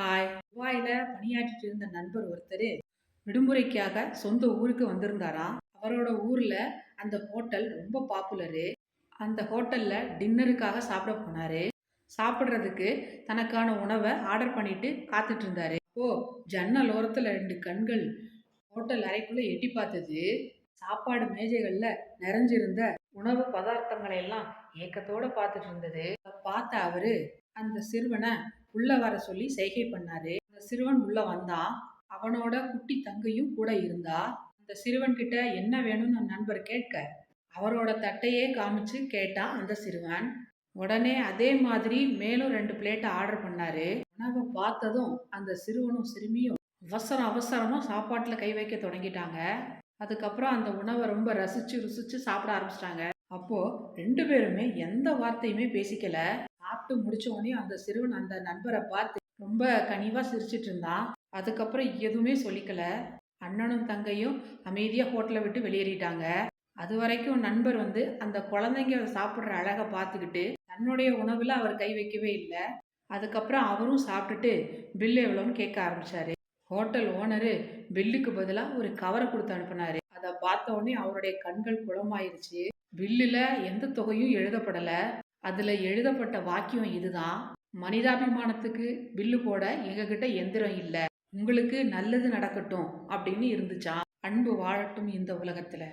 Hi. துபாயில பணியாற்றிட்டு இருந்த நண்பர் ஒருத்தர் விடுமுறைக்காக சொந்த ஊருக்கு வந்திருந்தாராம். அவரோட ஊர்ல அந்த ஹோட்டல் ரொம்ப பாப்புலரு. அந்த ஹோட்டல்ல டின்னருக்காக சாப்பிட போனாரு. சாப்பிடுறதுக்கு தனக்கான உணவை ஆர்டர் பண்ணிட்டு காத்துட்டு இருந்தாரு. ஓ, ஜன்னல் ஓரத்துல ரெண்டு கண்கள் ஹோட்டல் அறைக்குள்ள எட்டி பார்த்தது. சாப்பாடு மேஜைகள்ல நிறைஞ்சிருந்த உணவு பதார்த்தங்களை எல்லாம் ஏக்கத்தோட பார்த்துட்டு இருந்தது. அத பார்த்த அவரு அந்த சிறுவனை உள்ள வர சொல்லி செய்கை பண்ணாரு. அந்த சிறுவன் உள்ள வந்தான். அவனோட குட்டி தங்கையும் கூட இருந்தா. அந்த சிறுவன் கிட்ட என்ன வேணும்னு நண்பர் கேட்க, அவரோட தட்டையே காமிச்சு கேட்டான் அந்த சிறுவன். உடனே அதே மாதிரி மேலும் 2 பிளேட் ஆர்டர் பண்ணாரு. உணவை பார்த்ததும் அந்த சிறுவனும் சிறுமியும் அவசரமா சாப்பாட்டுல கை வைக்க தொடங்கிட்டாங்க. அதுக்கப்புறம் அந்த உணவை ரொம்ப ரசிச்சு ருசிச்சு சாப்பிட ஆரம்பிச்சிட்டாங்க. அப்போ 2 பேருமே எந்த வார்த்தையுமே பேசிக்கல. சாப்பிட்டு முடிச்ச உடனே அந்த சிறுவன் அந்த நண்பரை பார்த்து ரொம்ப கனிவா சிரிச்சிட்டு இருந்தான். அதுக்கப்புறம் எதுவுமே சொல்லிக்கல. அண்ணனும் தங்கையும் அமைதியா ஹோட்டலை விட்டு வெளியேறிட்டாங்க. அது வரைக்கும் நண்பர் அந்த குழந்தைங்க சாப்பிடுற அழகை பார்த்துக்கிட்டு தன்னுடைய உணவுல அவர் கை வைக்கவே இல்லை. அதுக்கப்புறம் அவரும் சாப்பிட்டுட்டு பில் எவ்வளோன்னு கேட்க ஆரம்பிச்சாரு. ஹோட்டல் ஓனரு பில்லுக்கு பதிலா ஒரு கவரை கொடுத்து அனுப்புனாரு. அதை பார்த்த உடனே அவருடைய கண்கள் குளமாயிருச்சு. பில்லுல எந்த தொகையும் எழுதப்படல. அதுல எழுதப்பட்ட வாக்கியம் இதுதான்: மனிதாபிமானத்துக்கு பில்லு போட எங்ககிட்ட எந்திரம் இல்ல, உங்களுக்கு நல்லது நடக்கட்டும் அப்படின்னு இருந்துச்சாம். அன்பு வாழட்டும் இந்த உலகத்துல.